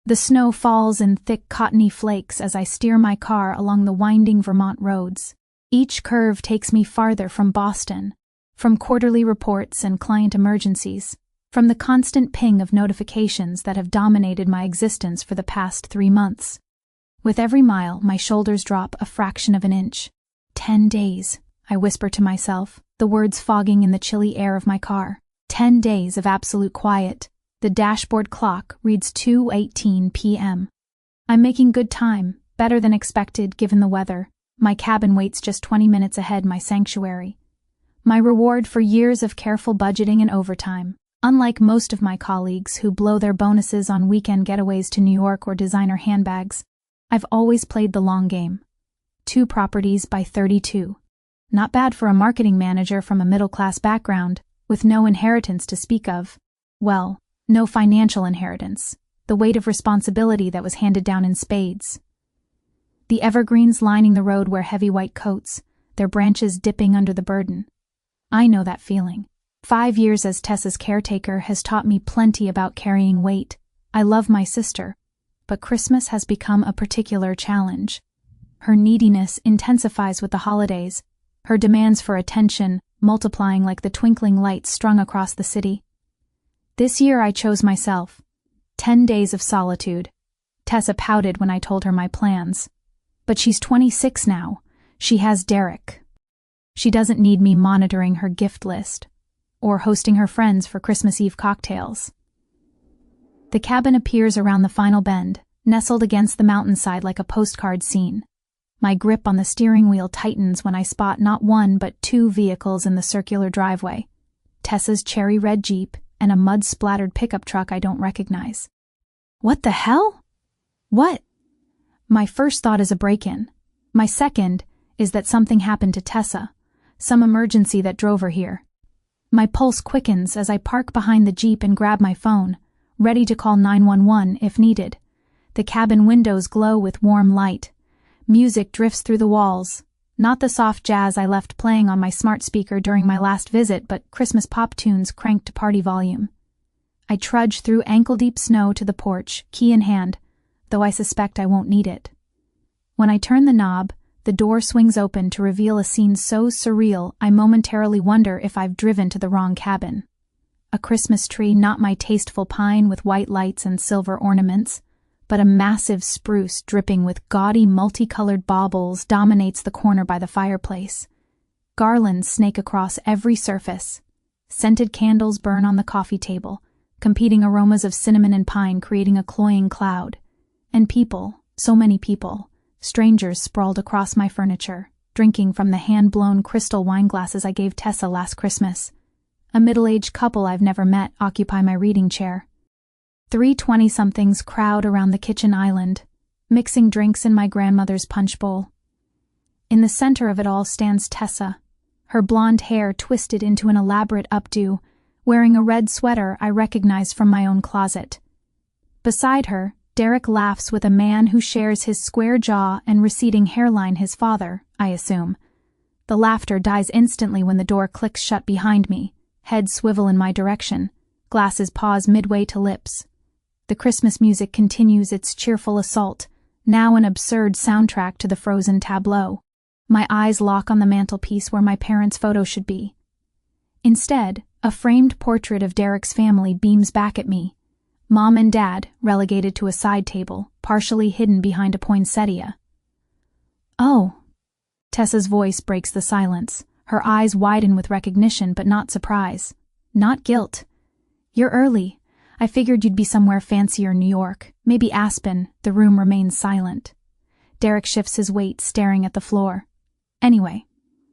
The snow falls in thick cottony flakes as I steer my car along the winding Vermont roads. Each curve takes me farther from Boston, from quarterly reports and client emergencies, from the constant ping of notifications that have dominated my existence for the past 3 months. With every mile, my shoulders drop a fraction of an inch. 10 days, I whisper to myself, the words fogging in the chilly air of my car. 10 days of absolute quiet. The dashboard clock reads 2:18 p.m. I'm making good time, better than expected given the weather. My cabin waits just 20 minutes ahead my sanctuary. My reward for years of careful budgeting and overtime. Unlike most of my colleagues who blow their bonuses on weekend getaways to New York or designer handbags, I've always played the long game. 2 properties by 32. Not bad for a marketing manager from a middle-class background, with no inheritance to speak of. Well, no financial inheritance, the weight of responsibility that was handed down in spades. The evergreens lining the road wear heavy white coats, their branches dipping under the burden. I know that feeling. 5 years as Tessa's caretaker has taught me plenty about carrying weight. I love my sister, but Christmas has become a particular challenge. Her neediness intensifies with the holidays, her demands for attention multiplying like the twinkling lights strung across the city. This year I chose myself. 10 days of solitude. Tessa pouted when I told her my plans. But she's 26 now. She has Derek. She doesn't need me monitoring her gift list, or hosting her friends for Christmas Eve cocktails. The cabin appears around the final bend, nestled against the mountainside like a postcard scene. My grip on the steering wheel tightens when I spot not 1 but 2 vehicles in the circular driveway. Tessa's cherry red Jeep and a mud-splattered pickup truck I don't recognize. What the hell? What? My first thought is a break-in. My second is that something happened to Tessa, some emergency that drove her here. My pulse quickens as I park behind the Jeep and grab my phone, ready to call 911 if needed. The cabin windows glow with warm light. Music drifts through the walls. Not the soft jazz I left playing on my smart speaker during my last visit, but Christmas pop tunes cranked to party volume. I trudge through ankle-deep snow to the porch, key in hand, though I suspect I won't need it. When I turn the knob, the door swings open to reveal a scene so surreal I momentarily wonder if I've driven to the wrong cabin. A Christmas tree, not my tasteful pine with white lights and silver ornaments, but a massive spruce dripping with gaudy multicolored baubles dominates the corner by the fireplace. Garlands snake across every surface. Scented candles burn on the coffee table, competing aromas of cinnamon and pine creating a cloying cloud. And people, so many people, strangers sprawled across my furniture, drinking from the hand-blown crystal wine glasses I gave Tessa last Christmas. A middle-aged couple I've never met occupy my reading chair. 3 20-somethings crowd around the kitchen island, mixing drinks in my grandmother's punch bowl. In the center of it all stands Tessa, her blonde hair twisted into an elaborate updo, wearing a red sweater I recognized from my own closet. Beside her, Derek laughs with a man who shares his square jaw and receding hairline, his father, I assume. The laughter dies instantly when the door clicks shut behind me, heads swivel in my direction, glasses pause midway to lips. The Christmas music continues its cheerful assault, now an absurd soundtrack to the frozen tableau. My eyes lock on the mantelpiece where my parents' photo should be. Instead, a framed portrait of Derek's family beams back at me. Mom and Dad, relegated to a side table, partially hidden behind a poinsettia. Oh. Tessa's voice breaks the silence. Her eyes widen with recognition but not surprise. Not guilt. You're early. I figured you'd be somewhere fancier in New York, maybe Aspen. The room remains silent. Derek shifts his weight, staring at the floor. Anyway,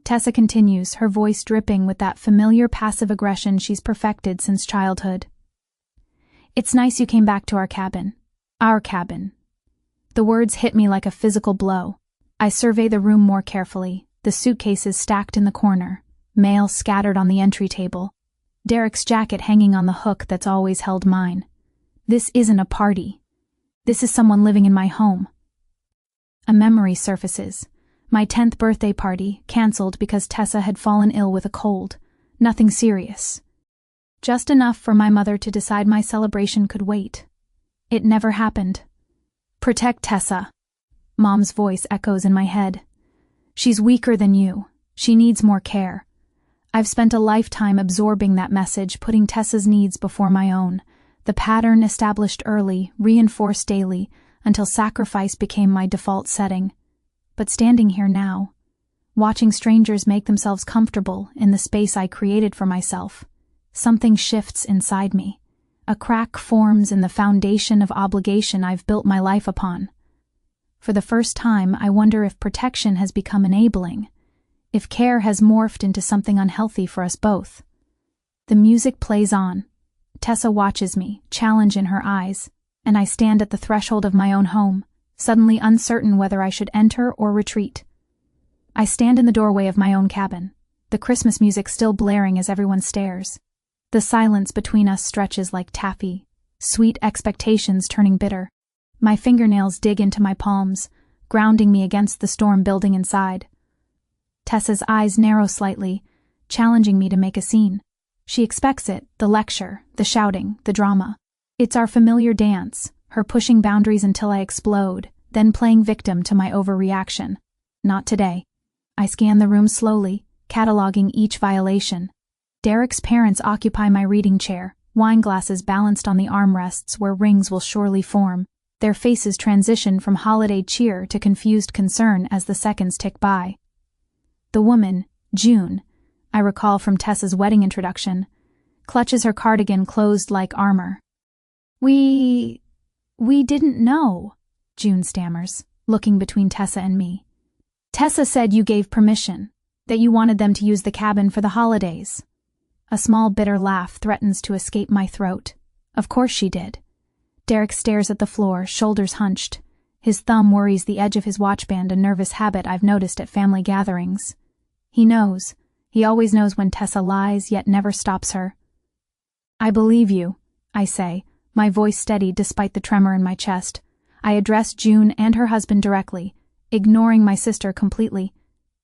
Tessa continues, her voice dripping with that familiar passive aggression she's perfected since childhood. It's nice you came back to our cabin. Our cabin. The words hit me like a physical blow. I survey the room more carefully, the suitcases stacked in the corner, mail scattered on the entry table, Derek's jacket hanging on the hook that's always held mine. This isn't a party. This is someone living in my home. A memory surfaces. My 10th birthday party, cancelled because Tessa had fallen ill with a cold. Nothing serious. Just enough for my mother to decide my celebration could wait. It never happened. Protect Tessa. Mom's voice echoes in my head. She's weaker than you. She needs more care. I've spent a lifetime absorbing that message, putting Tessa's needs before my own. The pattern established early, reinforced daily, until sacrifice became my default setting. But standing here now, watching strangers make themselves comfortable in the space I created for myself, something shifts inside me. A crack forms in the foundation of obligation I've built my life upon. For the first time, I wonder if protection has become enabling, if care has morphed into something unhealthy for us both. The music plays on. Tessa watches me, challenge in her eyes, and I stand at the threshold of my own home, suddenly uncertain whether I should enter or retreat. I stand in the doorway of my own cabin, the Christmas music still blaring as everyone stares. The silence between us stretches like taffy, sweet expectations turning bitter. My fingernails dig into my palms, grounding me against the storm building inside. Tessa's eyes narrow slightly, challenging me to make a scene. She expects it, the lecture, the shouting, the drama. It's our familiar dance, her pushing boundaries until I explode, then playing victim to my overreaction. Not today. I scan the room slowly, cataloging each violation. Derek's parents occupy my reading chair, wine glasses balanced on the armrests where rings will surely form. Their faces transition from holiday cheer to confused concern as the seconds tick by. The woman, June, I recall from Tessa's wedding introduction, clutches her cardigan closed like armor. We didn't know, June stammers, looking between Tessa and me. Tessa said you gave permission, that you wanted them to use the cabin for the holidays. A small bitter laugh threatens to escape my throat. Of course she did. Derek stares at the floor, shoulders hunched. His thumb worries the edge of his watchband, a nervous habit I've noticed at family gatherings. He knows. He always knows when Tessa lies, yet never stops her. I believe you, I say, my voice steady despite the tremor in my chest. I address June and her husband directly, ignoring my sister completely.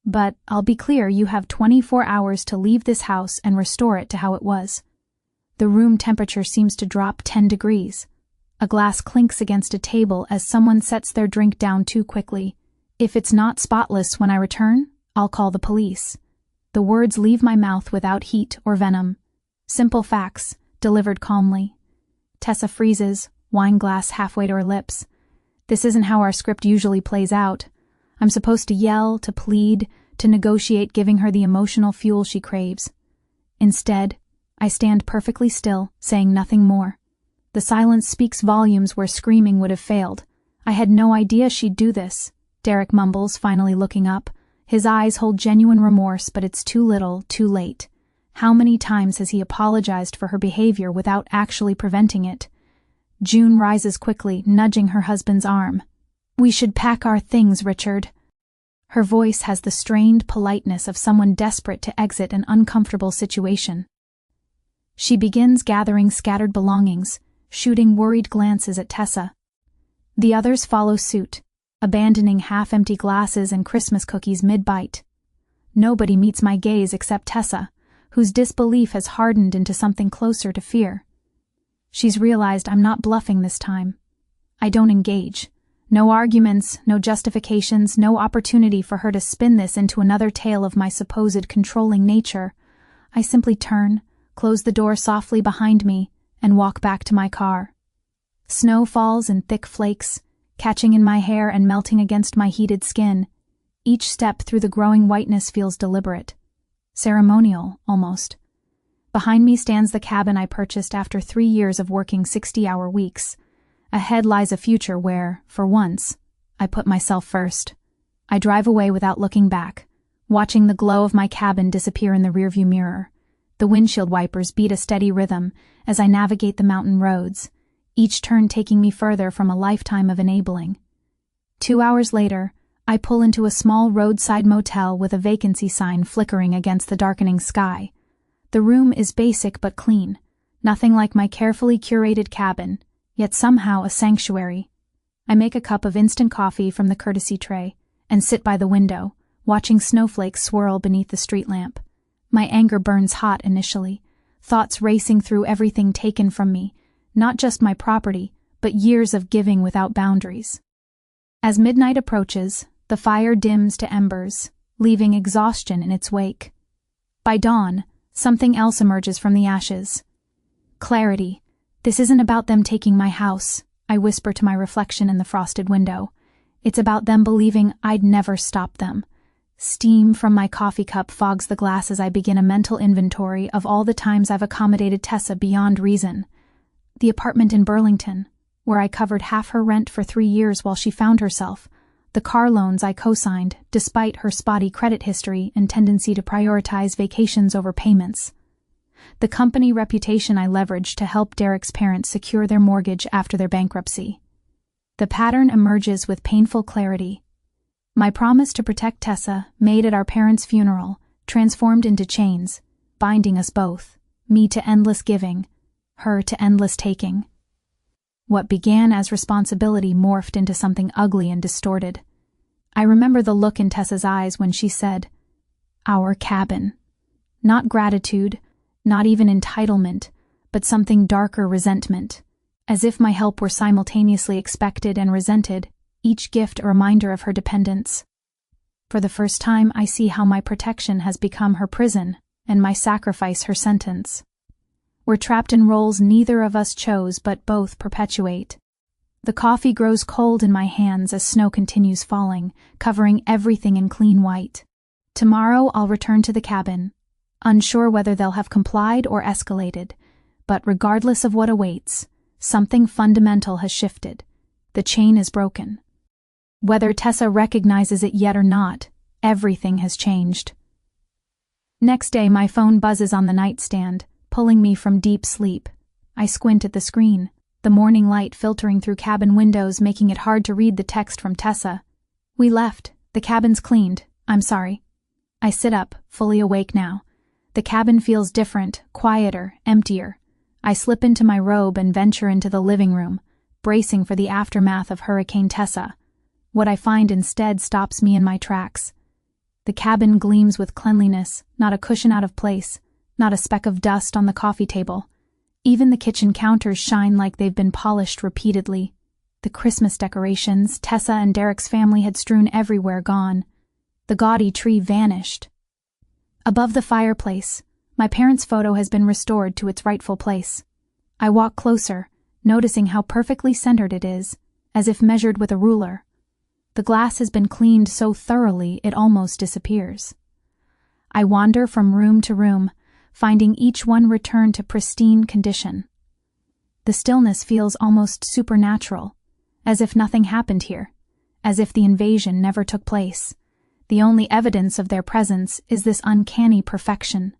But I'll be clear, you have 24 hours to leave this house and restore it to how it was. The room temperature seems to drop 10 degrees. A glass clinks against a table as someone sets their drink down too quickly. If it's not spotless when I return, I'll call the police. The words leave my mouth without heat or venom. Simple facts, delivered calmly. Tessa freezes, wine glass halfway to her lips. This isn't how our script usually plays out. I'm supposed to yell, to plead, to negotiate, giving her the emotional fuel she craves. Instead, I stand perfectly still, saying nothing more. The silence speaks volumes where screaming would have failed. I had no idea she'd do this, Derek mumbles, finally looking up. His eyes hold genuine remorse, but it's too little, too late. How many times has he apologized for her behavior without actually preventing it? June rises quickly, nudging her husband's arm. We should pack our things, Richard. Her voice has the strained politeness of someone desperate to exit an uncomfortable situation. She begins gathering scattered belongings, shooting worried glances at Tessa. The others follow suit, abandoning half-empty glasses and Christmas cookies mid-bite. Nobody meets my gaze except Tessa, whose disbelief has hardened into something closer to fear. She's realized I'm not bluffing this time. I don't engage. No arguments, no justifications, no opportunity for her to spin this into another tale of my supposed controlling nature. I simply turn, close the door softly behind me, and walk back to my car. Snow falls in thick flakes, catching in my hair and melting against my heated skin. Each step through the growing whiteness feels deliberate. Ceremonial, almost. Behind me stands the cabin I purchased after 3 years of working 60-hour weeks. Ahead lies a future where, for once, I put myself first. I drive away without looking back, watching the glow of my cabin disappear in the rearview mirror. The windshield wipers beat a steady rhythm as I navigate the mountain roads, each turn taking me further from a lifetime of enabling. 2 hours later, I pull into a small roadside motel with a vacancy sign flickering against the darkening sky. The room is basic but clean, nothing like my carefully curated cabin, yet somehow a sanctuary. I make a cup of instant coffee from the courtesy tray and sit by the window, watching snowflakes swirl beneath the street lamp. My anger burns hot initially, thoughts racing through everything taken from me, not just my property, but years of giving without boundaries. As midnight approaches, the fire dims to embers, leaving exhaustion in its wake. By dawn, something else emerges from the ashes. Clarity. This isn't about them taking my house, I whisper to my reflection in the frosted window. It's about them believing I'd never stop them. Steam from my coffee cup fogs the glass as I begin a mental inventory of all the times I've accommodated Tessa beyond reason. The apartment in Burlington, where I covered half her rent for 3 years while she found herself, the car loans I co-signed despite her spotty credit history and tendency to prioritize vacations over payments, the company reputation I leveraged to help Derek's parents secure their mortgage after their bankruptcy. The pattern emerges with painful clarity. My promise to protect Tessa, made at our parents' funeral, transformed into chains, binding us both, me to endless giving, her to endless taking. What began as responsibility morphed into something ugly and distorted. I remember the look in Tessa's eyes when she said, "Our cabin." Not gratitude, not even entitlement, but something darker, resentment. As if my help were simultaneously expected and resented, each gift a reminder of her dependence. For the first time, I see how my protection has become her prison, and my sacrifice her sentence. We're trapped in roles neither of us chose but both perpetuate. The coffee grows cold in my hands as snow continues falling, covering everything in clean white. Tomorrow I'll return to the cabin, unsure whether they'll have complied or escalated, but regardless of what awaits, something fundamental has shifted. The chain is broken. Whether Tessa recognizes it yet or not, everything has changed. Next day, my phone buzzes on the nightstand, pulling me from deep sleep. I squint at the screen, the morning light filtering through cabin windows making it hard to read the text from Tessa. "We left. The cabin's cleaned. I'm sorry." I sit up, fully awake now. The cabin feels different, quieter, emptier. I slip into my robe and venture into the living room, bracing for the aftermath of Hurricane Tessa. What I find instead stops me in my tracks. The cabin gleams with cleanliness, not a cushion out of place, not a speck of dust on the coffee table. Even the kitchen counters shine like they've been polished repeatedly. The Christmas decorations Tessa and Derek's family had strewn everywhere gone. The gaudy tree vanished. Above the fireplace, my parents' photo has been restored to its rightful place. I walk closer, noticing how perfectly centered it is, as if measured with a ruler. The glass has been cleaned so thoroughly it almost disappears. I wander from room to room, finding each one returned to pristine condition. The stillness feels almost supernatural, as if nothing happened here, as if the invasion never took place. The only evidence of their presence is this uncanny perfection,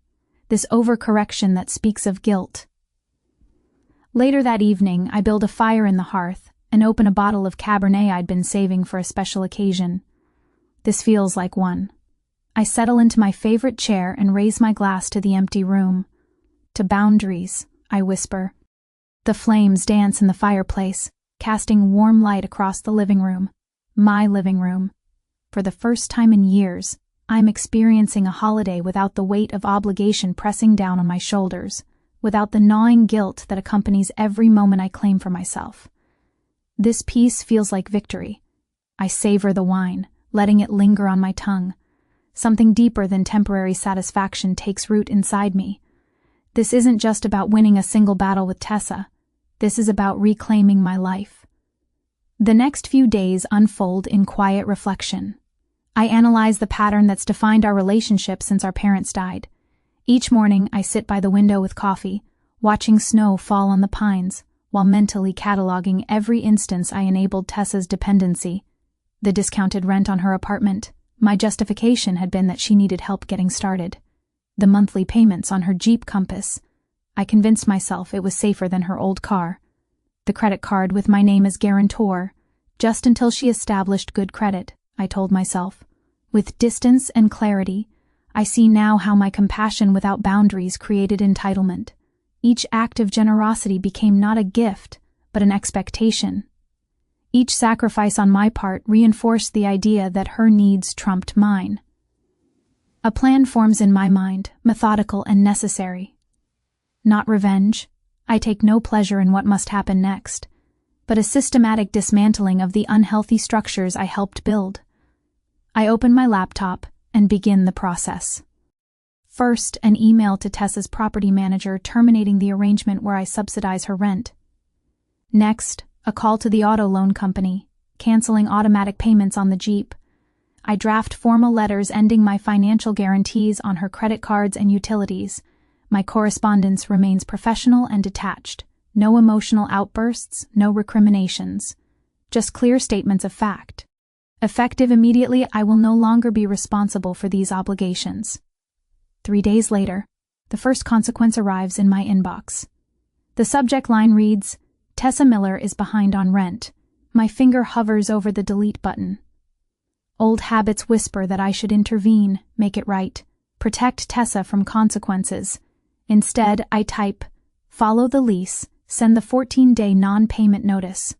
this overcorrection that speaks of guilt. Later that evening, I build a fire in the hearth and open a bottle of Cabernet I'd been saving for a special occasion. This feels like one. I settle into my favorite chair and raise my glass to the empty room. "To boundaries," I whisper. The flames dance in the fireplace, casting warm light across the living room. My living room. For the first time in years, I'm experiencing a holiday without the weight of obligation pressing down on my shoulders, without the gnawing guilt that accompanies every moment I claim for myself. This peace feels like victory. I savor the wine, letting it linger on my tongue. Something deeper than temporary satisfaction takes root inside me. This isn't just about winning a single battle with Tessa. This is about reclaiming my life. The next few days unfold in quiet reflection. I analyze the pattern that's defined our relationship since our parents died. Each morning, I sit by the window with coffee, watching snow fall on the pines, while mentally cataloging every instance I enabled Tessa's dependency. The discounted rent on her apartment. My justification had been that she needed help getting started. The monthly payments on her Jeep Compass. I convinced myself it was safer than her old car. The credit card with my name as guarantor. Just until she established good credit, I told myself. With distance and clarity, I see now how my compassion without boundaries created entitlement. Each act of generosity became not a gift, but an expectation. Each sacrifice on my part reinforced the idea that her needs trumped mine. A plan forms in my mind, methodical and necessary. Not revenge. I take no pleasure in what must happen next. but a systematic dismantling of the unhealthy structures I helped build. I open my laptop and begin the process. First, an email to Tessa's property manager terminating the arrangement where I subsidize her rent. Next, a call to the auto loan company, canceling automatic payments on the Jeep. I draft formal letters ending my financial guarantees on her credit cards and utilities. My correspondence remains professional and detached. No emotional outbursts, no recriminations. Just clear statements of fact. Effective immediately, I will no longer be responsible for these obligations. 3 days later, the first consequence arrives in my inbox. The subject line reads, "Tessa Miller is behind on rent." My finger hovers over the delete button. Old habits whisper that I should intervene, make it right, protect Tessa from consequences. Instead, I type, "Follow the lease, send the 14-day non-payment notice."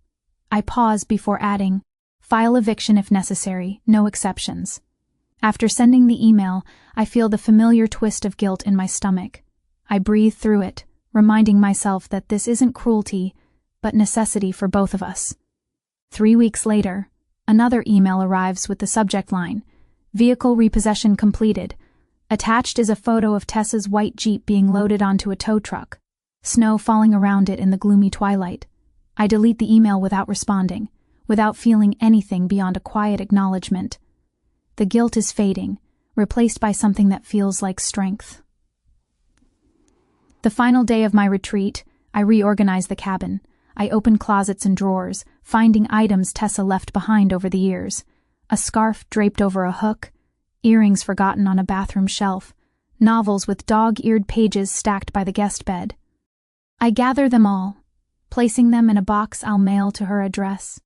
I pause before adding, "File eviction if necessary, no exceptions." After sending the email, I feel the familiar twist of guilt in my stomach. I breathe through it, reminding myself that this isn't cruelty, but necessity for both of us. 3 weeks later, another email arrives with the subject line, "Vehicle repossession completed." Attached is a photo of Tessa's white Jeep being loaded onto a tow truck, snow falling around it in the gloomy twilight. I delete the email without responding, without feeling anything beyond a quiet acknowledgement. The guilt is fading, replaced by something that feels like strength. The final day of my retreat, I reorganize the cabin. I open closets and drawers, finding items Tessa left behind over the years. A scarf draped over a hook, earrings forgotten on a bathroom shelf, novels with dog-eared pages stacked by the guest bed. I gather them all, placing them in a box I'll mail to her address.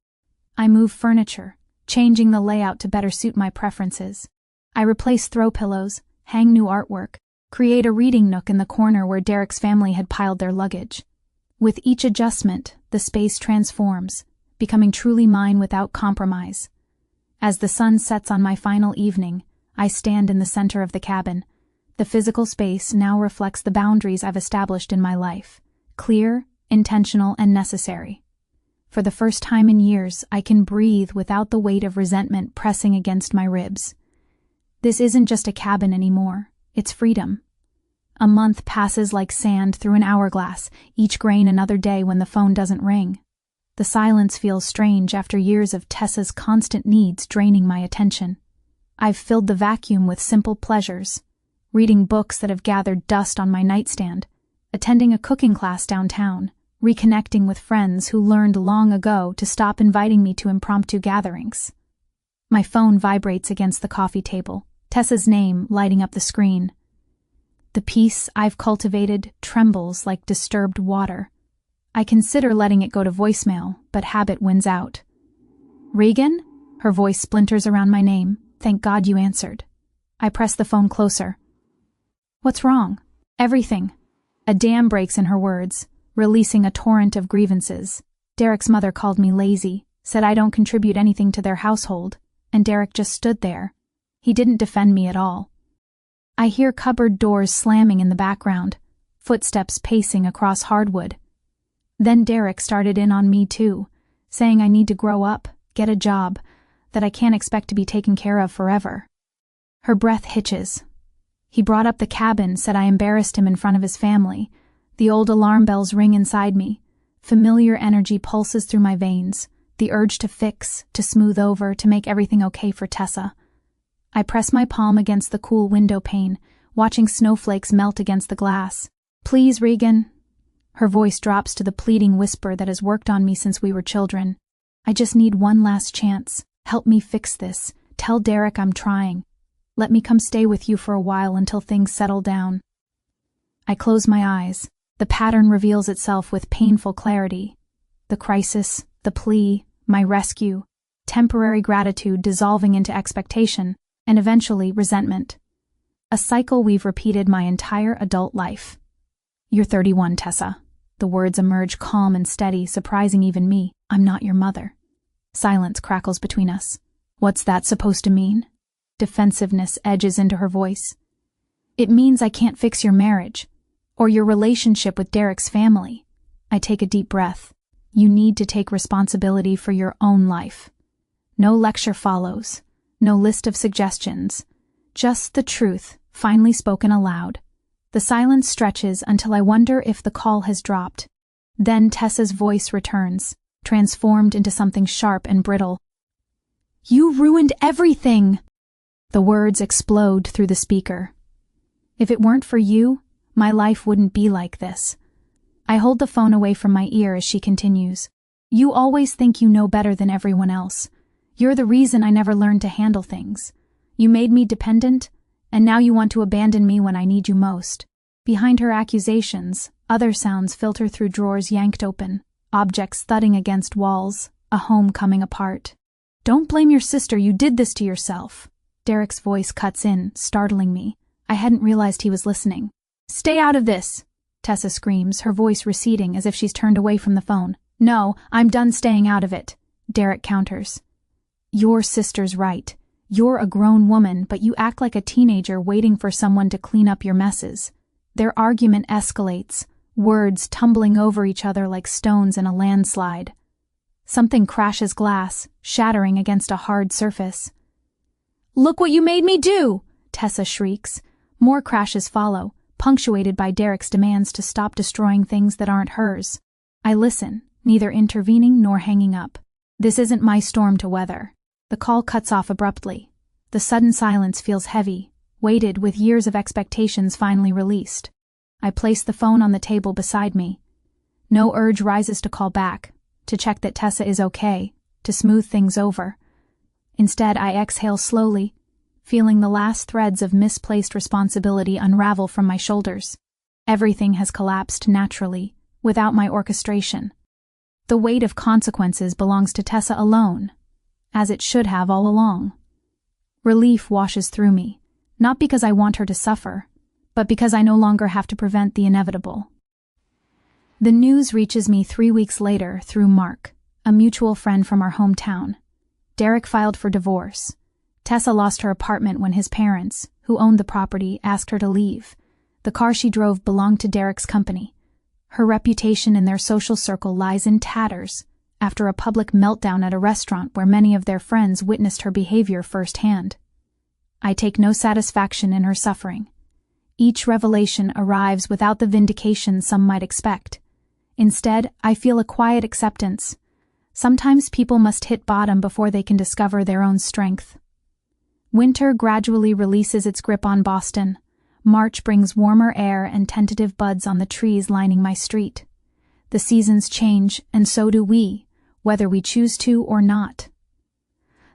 I move furniture, changing the layout to better suit my preferences. I replace throw pillows, hang new artwork, create a reading nook in the corner where Derek's family had piled their luggage. With each adjustment, the space transforms, becoming truly mine without compromise. As the sun sets on my final evening, I stand in the center of the cabin. The physical space now reflects the boundaries I've established in my life, clear, intentional, and necessary. For the first time in years, I can breathe without the weight of resentment pressing against my ribs. This isn't just a cabin anymore, it's freedom. A month passes like sand through an hourglass, each grain another day when the phone doesn't ring. The silence feels strange after years of Tessa's constant needs draining my attention. I've filled the vacuum with simple pleasures, reading books that have gathered dust on my nightstand, attending a cooking class downtown, reconnecting with friends who learned long ago to stop inviting me to impromptu gatherings. My phone vibrates against the coffee table, Tessa's name lighting up the screen. The peace I've cultivated trembles like disturbed water. I consider letting it go to voicemail, but habit wins out. "Regan?" Her voice splinters around my name. "Thank God you answered." I press the phone closer. "What's wrong?" "Everything." A dam breaks in her words, releasing a torrent of grievances. Derek's mother called me lazy, said I don't contribute anything to their household, and Derek just stood there. He didn't defend me at all. I hear cupboard doors slamming in the background, footsteps pacing across hardwood. Then Derek started in on me too, saying I need to grow up, get a job, that I can't expect to be taken care of forever. Her breath hitches. He brought up the cabin, said I embarrassed him in front of his family. The old alarm bells ring inside me. Familiar energy pulses through my veins, the urge to fix, to smooth over, to make everything okay for Tessa. I press my palm against the cool window pane, watching snowflakes melt against the glass. "Please, Regan." Her voice drops to the pleading whisper that has worked on me since we were children. "I just need one last chance. Help me fix this. Tell Derek I'm trying. Let me come stay with you for a while until things settle down." I close my eyes. The pattern reveals itself with painful clarity. The crisis, the plea, my rescue, temporary gratitude dissolving into expectation, and eventually resentment. A cycle we've repeated my entire adult life. "You're 31, Tessa." The words emerge calm and steady, surprising even me. "I'm not your mother." Silence crackles between us. "What's that supposed to mean?" Defensiveness edges into her voice. "It means I can't fix your marriage, or your relationship with Derek's family." I take a deep breath. You need to take responsibility for your own life. No lecture follows, no list of suggestions, just the truth, finally spoken aloud. The silence stretches until I wonder if the call has dropped. Then Tessa's voice returns, transformed into something sharp and brittle. "You ruined everything!" The words explode through the speaker. "If it weren't for you, my life wouldn't be like this." I hold the phone away from my ear as she continues. "You always think you know better than everyone else. You're the reason I never learned to handle things. You made me dependent, and now you want to abandon me when I need you most." Behind her accusations, other sounds filter through drawers yanked open, objects thudding against walls, a home coming apart. "Don't blame your sister, you did this to yourself." Derek's voice cuts in, startling me. I hadn't realized he was listening. "Stay out of this," Tessa screams, her voice receding as if she's turned away from the phone. "No, I'm done staying out of it," Derek counters. "Your sister's right. You're a grown woman, but you act like a teenager waiting for someone to clean up your messes." Their argument escalates, words tumbling over each other like stones in a landslide. Something crashes glass, shattering against a hard surface. "Look what you made me do!" Tessa shrieks. More crashes follow, punctuated by Derek's demands to stop destroying things that aren't hers. I listen, neither intervening nor hanging up. This isn't my storm to weather. The call cuts off abruptly. The sudden silence feels heavy, weighted with years of expectations finally released. I place the phone on the table beside me. No urge rises to call back, to check that Tessa is okay, to smooth things over. Instead, I exhale slowly, feeling the last threads of misplaced responsibility unravel from my shoulders. Everything has collapsed naturally, without my orchestration. The weight of consequences belongs to Tessa alone, as it should have all along. Relief washes through me, not because I want her to suffer, but because I no longer have to prevent the inevitable. The news reaches me 3 weeks later through Mark, a mutual friend from our hometown. Derek filed for divorce. Tessa lost her apartment when his parents, who owned the property, asked her to leave. The car she drove belonged to Derek's company. Her reputation in their social circle lies in tatters after a public meltdown at a restaurant where many of their friends witnessed her behavior firsthand. I take no satisfaction in her suffering. Each revelation arrives without the vindication some might expect. Instead, I feel a quiet acceptance. Sometimes people must hit bottom before they can discover their own strength. Winter gradually releases its grip on Boston. March brings warmer air and tentative buds on the trees lining my street. The seasons change, and so do we, whether we choose to or not.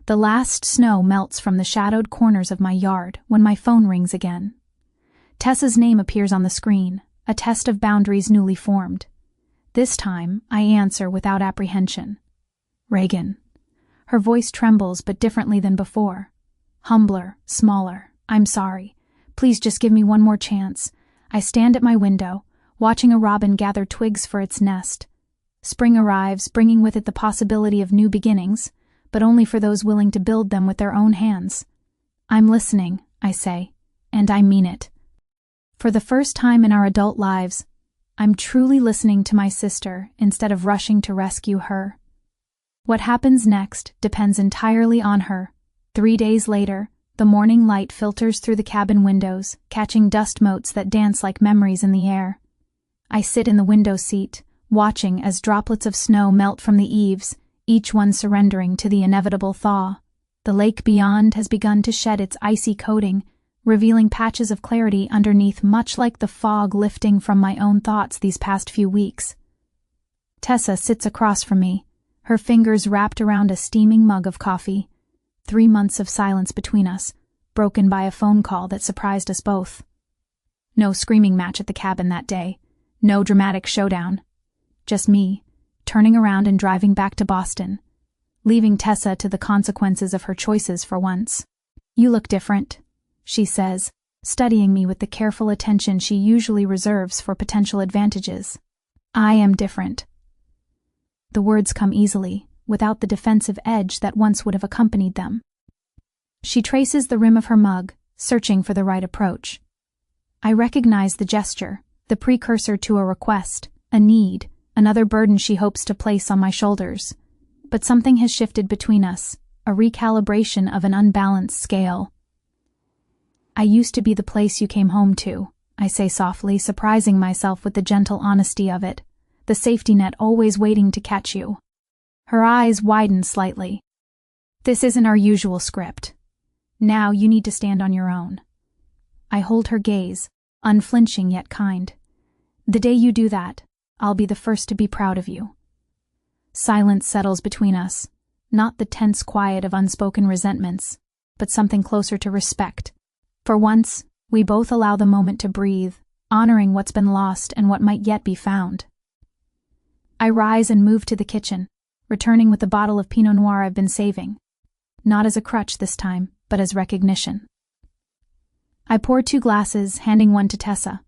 The last snow melts from the shadowed corners of my yard when my phone rings again. Tessa's name appears on the screen, a test of boundaries newly formed. This time, I answer without apprehension. "Reagan." Her voice trembles, but differently than before. Humbler, smaller. "I'm sorry. Please just give me one more chance." I stand at my window, watching a robin gather twigs for its nest. Spring arrives, bringing with it the possibility of new beginnings, but only for those willing to build them with their own hands. "I'm listening," I say, and I mean it. For the first time in our adult lives, I'm truly listening to my sister instead of rushing to rescue her. What happens next depends entirely on her. 3 days later, the morning light filters through the cabin windows, catching dust motes that dance like memories in the air. I sit in the window seat, watching as droplets of snow melt from the eaves, each one surrendering to the inevitable thaw. The lake beyond has begun to shed its icy coating, revealing patches of clarity underneath, much like the fog lifting from my own thoughts these past few weeks. Tessa sits across from me, her fingers wrapped around a steaming mug of coffee. 3 months of silence between us, broken by a phone call that surprised us both. No screaming match at the cabin that day, no dramatic showdown. Just me, turning around and driving back to Boston, leaving Tessa to the consequences of her choices for once. "You look different," she says, studying me with the careful attention she usually reserves for potential advantages. "I am different." The words come easily, without the defensive edge that once would have accompanied them. She traces the rim of her mug, searching for the right approach. I recognize the gesture, the precursor to a request, a need, another burden she hopes to place on my shoulders. But something has shifted between us, a recalibration of an unbalanced scale. "I used to be the place you came home to," I say softly, surprising myself with the gentle honesty of it, the safety net always waiting to catch you. Her eyes widen slightly. "This isn't our usual script. Now you need to stand on your own." I hold her gaze, unflinching yet kind. "The day you do that, I'll be the first to be proud of you." Silence settles between us, not the tense quiet of unspoken resentments, but something closer to respect. For once, we both allow the moment to breathe, honoring what's been lost and what might yet be found. I rise and move to the kitchen, returning with the bottle of Pinot Noir I've been saving. Not as a crutch this time, but as recognition. I pour 2 glasses, handing one to Tessa.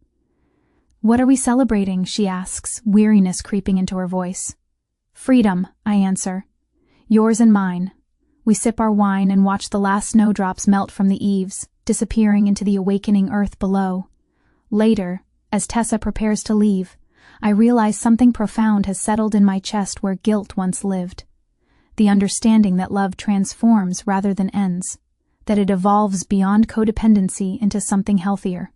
"What are we celebrating?" she asks, weariness creeping into her voice. "Freedom," I answer. "Yours and mine." We sip our wine and watch the last snowdrops melt from the eaves, disappearing into the awakening earth below. Later, as Tessa prepares to leave, I realize something profound has settled in my chest where guilt once lived. The understanding that love transforms rather than ends, that it evolves beyond codependency into something healthier.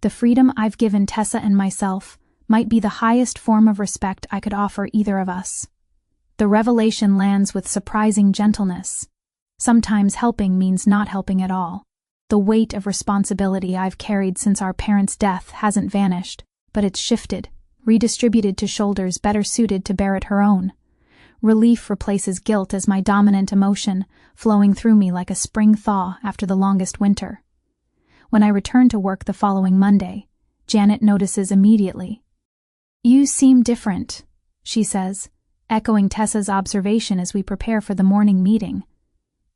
The freedom I've given Tessa and myself might be the highest form of respect I could offer either of us. The revelation lands with surprising gentleness. Sometimes helping means not helping at all. The weight of responsibility I've carried since our parents' death hasn't vanished, but it's shifted, redistributed to shoulders better suited to bear it her own. Relief replaces guilt as my dominant emotion, flowing through me like a spring thaw after the longest winter. When I return to work the following Monday, Janet notices immediately. "You seem different," she says, echoing Tessa's observation as we prepare for the morning meeting.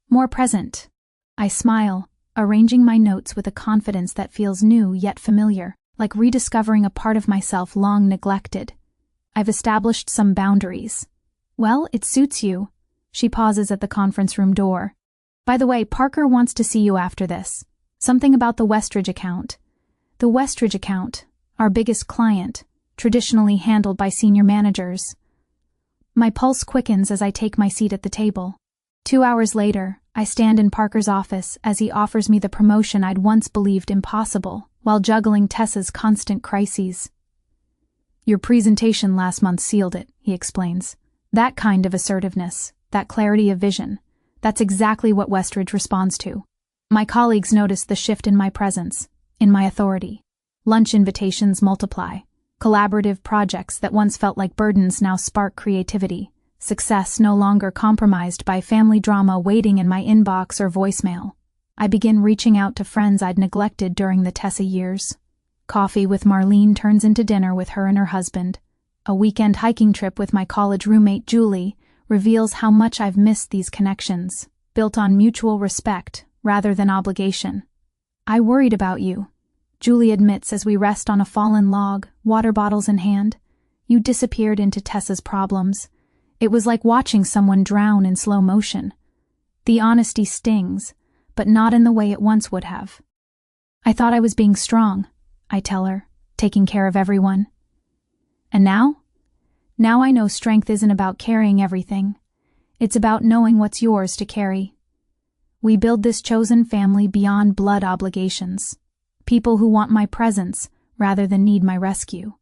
"More present." I smile, arranging my notes with a confidence that feels new yet familiar, like rediscovering a part of myself long neglected. I've established some boundaries. "Well, it suits you." She pauses at the conference room door. "By the way, Parker wants to see you after this. Something about the Westridge account." The Westridge account, our biggest client, traditionally handled by senior managers. My pulse quickens as I take my seat at the table. 2 hours later, I stand in Parker's office as he offers me the promotion I'd once believed impossible, while juggling Tessa's constant crises. "Your presentation last month sealed it," he explains. "That kind of assertiveness, that clarity of vision, that's exactly what Westridge responds to." My colleagues notice the shift in my presence, in my authority. Lunch invitations multiply. Collaborative projects that once felt like burdens now spark creativity. Success no longer compromised by family drama waiting in my inbox or voicemail. I begin reaching out to friends I'd neglected during the Tessa years. Coffee with Marlene turns into dinner with her and her husband. A weekend hiking trip with my college roommate Julie reveals how much I've missed these connections, built on mutual respect rather than obligation. "I worried about you," Julie admits as we rest on a fallen log, water bottles in hand. "You disappeared into Tessa's problems. It was like watching someone drown in slow motion." The honesty stings, but not in the way it once would have. "I thought I was being strong," I tell her, "taking care of everyone." "And now? Now I know strength isn't about carrying everything. It's about knowing what's yours to carry." We build this chosen family beyond blood obligations. People who want my presence rather than need my rescue.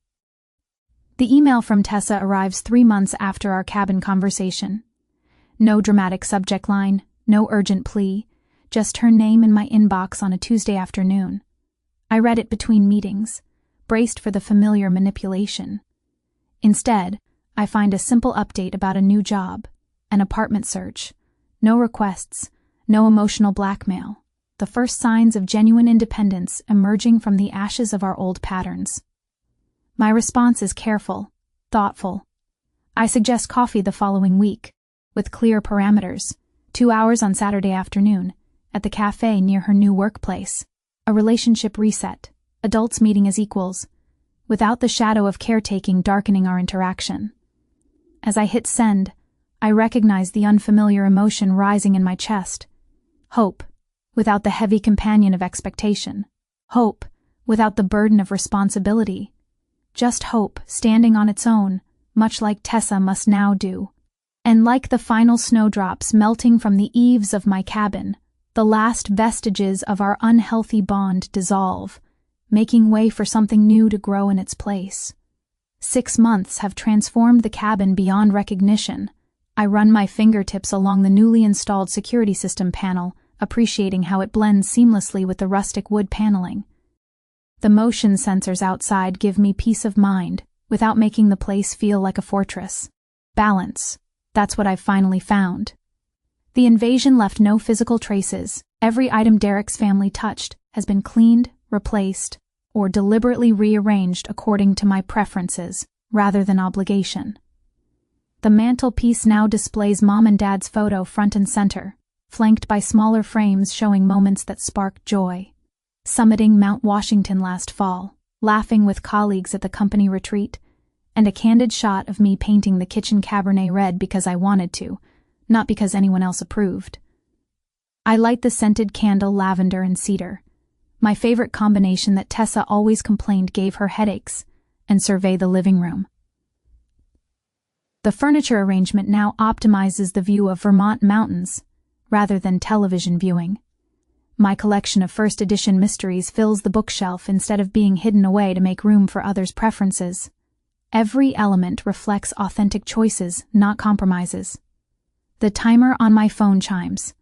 The email from Tessa arrives 3 months after our cabin conversation. No dramatic subject line, no urgent plea, just her name in my inbox on a Tuesday afternoon. I read it between meetings, braced for the familiar manipulation. Instead, I find a simple update about a new job, an apartment search, no requests, no emotional blackmail, the first signs of genuine independence emerging from the ashes of our old patterns. My response is careful, thoughtful. I suggest coffee the following week, with clear parameters, 2 hours on Saturday afternoon, at the cafe near her new workplace. A relationship reset, adults meeting as equals, without the shadow of caretaking darkening our interaction. As I hit send, I recognize the unfamiliar emotion rising in my chest. Hope, without the heavy companion of expectation. Hope, without the burden of responsibility. Just hope, standing on its own, much like Tessa must now do. And like the final snowdrops melting from the eaves of my cabin, the last vestiges of our unhealthy bond dissolve, making way for something new to grow in its place. 6 months have transformed the cabin beyond recognition. I run my fingertips along the newly installed security system panel, appreciating how it blends seamlessly with the rustic wood paneling. The motion sensors outside give me peace of mind, without making the place feel like a fortress. Balance. That's what I've finally found. The invasion left no physical traces. Every item Derek's family touched has been cleaned, replaced, or deliberately rearranged according to my preferences, rather than obligation. The mantelpiece now displays Mom and Dad's photo front and center, flanked by smaller frames showing moments that sparked joy. Summiting Mount Washington last fall, laughing with colleagues at the company retreat, and a candid shot of me painting the kitchen Cabernet red because I wanted to, not because anyone else approved. I light the scented candle lavender and cedar, my favorite combination that Tessa always complained gave her headaches, and survey the living room. The furniture arrangement now optimizes the view of Vermont mountains, rather than television viewing. My collection of first edition mysteries fills the bookshelf instead of being hidden away to make room for others' preferences. Every element reflects authentic choices, not compromises. The timer on my phone chimes.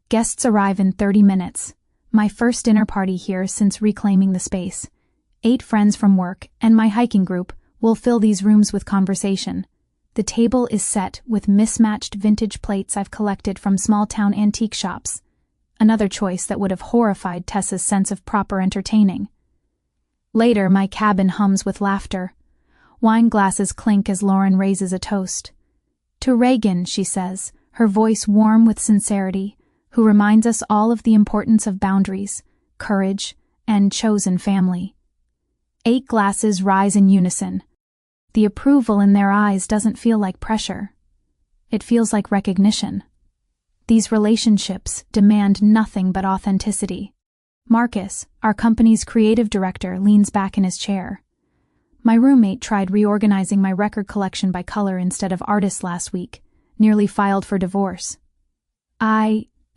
Guests arrive in 30 minutes. My first dinner party here since reclaiming the space. 8 friends from work and my hiking group will fill these rooms with conversation. The table is set with mismatched vintage plates I've collected from small-town antique shops. Another choice that would have horrified Tessa's sense of proper entertaining. Later, my cabin hums with laughter. Wine glasses clink as Lauren raises a toast. To Reagan, she says, her voice warm with sincerity, who reminds us all of the importance of boundaries, courage, and chosen family. 8 glasses rise in unison. The approval in their eyes doesn't feel like pressure. It feels like recognition. These relationships demand nothing but authenticity. Marcus, our company's creative director, leans back in his chair. My roommate tried reorganizing my record collection by color instead of artists last week, nearly filed for divorce.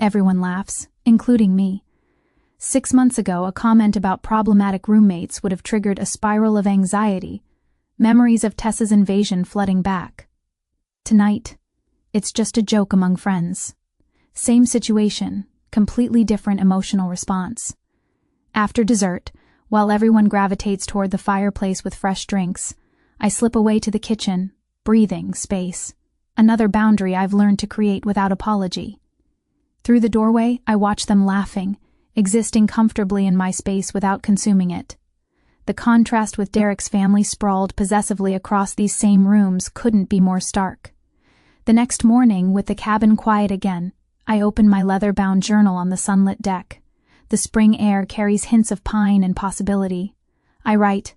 Everyone laughs, including me. 6 months ago, a comment about problematic roommates would have triggered a spiral of anxiety, memories of Tessa's invasion flooding back. Tonight, it's just a joke among friends. Same situation, completely different emotional response. After dessert, while everyone gravitates toward the fireplace with fresh drinks, I slip away to the kitchen, breathing space, another boundary I've learned to create without apology. Through the doorway, I watch them laughing, existing comfortably in my space without consuming it. The contrast with Derek's family sprawled possessively across these same rooms couldn't be more stark. The next morning, with the cabin quiet again, I open my leather-bound journal on the sunlit deck. The spring air carries hints of pine and possibility. I write,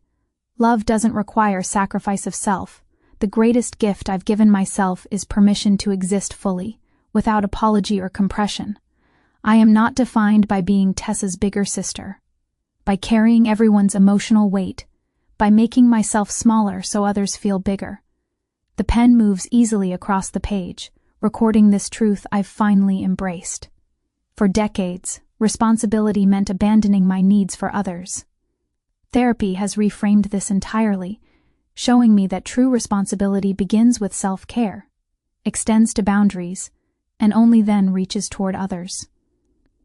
"Love doesn't require sacrifice of self. The greatest gift I've given myself is permission to exist fully, without apology or compression. I am not defined by being Tessa's bigger sister, by carrying everyone's emotional weight, by making myself smaller so others feel bigger." The pen moves easily across the page, recording this truth I've finally embraced. For decades, responsibility meant abandoning my needs for others. Therapy has reframed this entirely, showing me that true responsibility begins with self-care, extends to boundaries, and only then reaches toward others.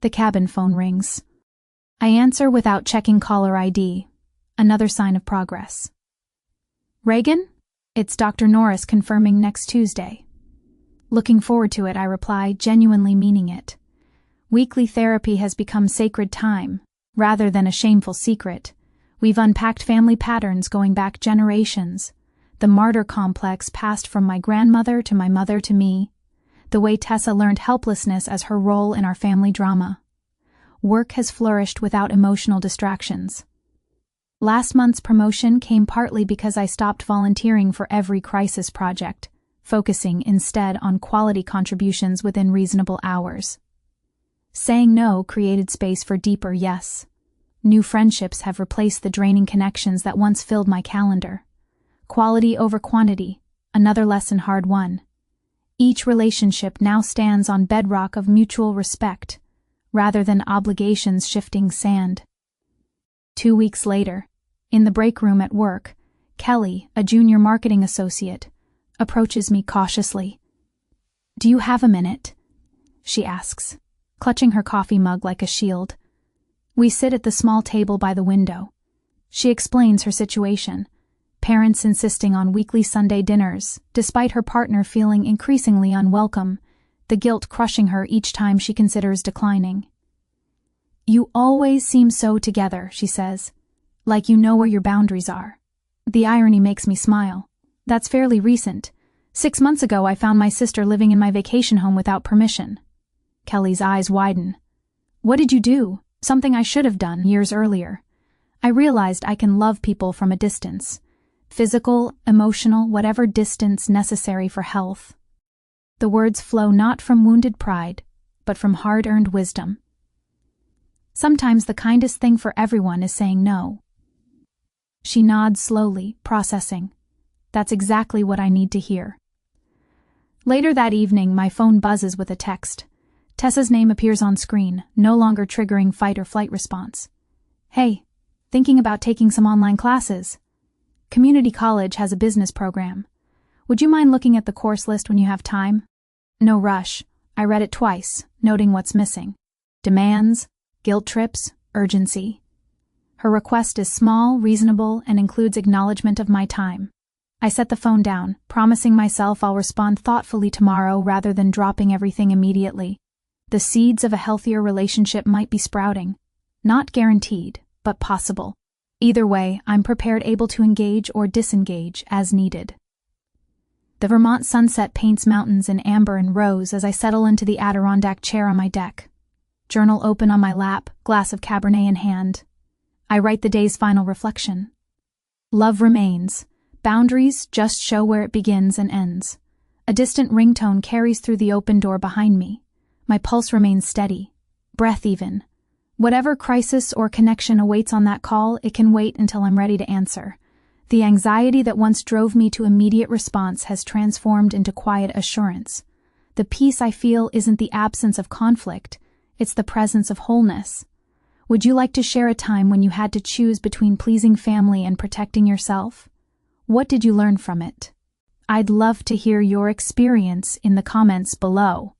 The cabin phone rings. I answer without checking caller ID, another sign of progress. "Reagan? It's Dr. Norris confirming next Tuesday." "Looking forward to it," I reply, genuinely meaning it. Weekly therapy has become sacred time, rather than a shameful secret. We've unpacked family patterns going back generations, the martyr complex passed from my grandmother to my mother to me, the way Tessa learned helplessness as her role in our family drama. Work has flourished without emotional distractions. Last month's promotion came partly because I stopped volunteering for every crisis project, focusing instead on quality contributions within reasonable hours. Saying no created space for deeper yes. New friendships have replaced the draining connections that once filled my calendar. Quality over quantity, Another lesson hard won. Each relationship now stands on bedrock of mutual respect, rather than obligations shifting sand. 2 weeks later, in the break room at work, Kelly, a junior marketing associate, approaches me cautiously. "Do you have a minute?" she asks, clutching her coffee mug like a shield. We sit at the small table by the window. She explains her situation, parents insisting on weekly Sunday dinners, despite her partner feeling increasingly unwelcome, the guilt crushing her each time she considers declining. "You always seem so together," she says, "like you know where your boundaries are." The irony makes me smile. That's fairly recent. 6 months ago I found my sister living in my vacation home without permission. Kelly's eyes widen. "What did you do?" "Something I should have done years earlier. I realized I can love people from a distance. Physical, emotional, whatever distance necessary for health." The words flow not from wounded pride, but from hard-earned wisdom. Sometimes the kindest thing for everyone is saying no. She nods slowly, processing. That's exactly what I need to hear. Later that evening, my phone buzzes with a text. Tessa's name appears on screen, no longer triggering fight or flight response. "Hey, thinking about taking some online classes. Community college has a business program. Would you mind looking at the course list when you have time?" No rush. I read it twice, noting what's missing. Demands, guilt trips, urgency. Her request is small, reasonable, and includes acknowledgement of my time. I set the phone down, promising myself I'll respond thoughtfully tomorrow rather than dropping everything immediately. The seeds of a healthier relationship might be sprouting. Not guaranteed, but possible. Either way, I'm prepared, able to engage or disengage as needed. The Vermont sunset paints mountains in amber and rose as I settle into the Adirondack chair on my deck. Journal open on my lap, glass of Cabernet in hand. I write the day's final reflection. Love remains. Boundaries just show where it begins and ends. A distant ringtone carries through the open door behind me. My pulse remains steady, breath even. Whatever crisis or connection awaits on that call, it can wait until I'm ready to answer. The anxiety that once drove me to immediate response has transformed into quiet assurance. The peace I feel isn't the absence of conflict, it's the presence of wholeness. Would you like to share a time when you had to choose between pleasing family and protecting yourself? What did you learn from it? I'd love to hear your experience in the comments below.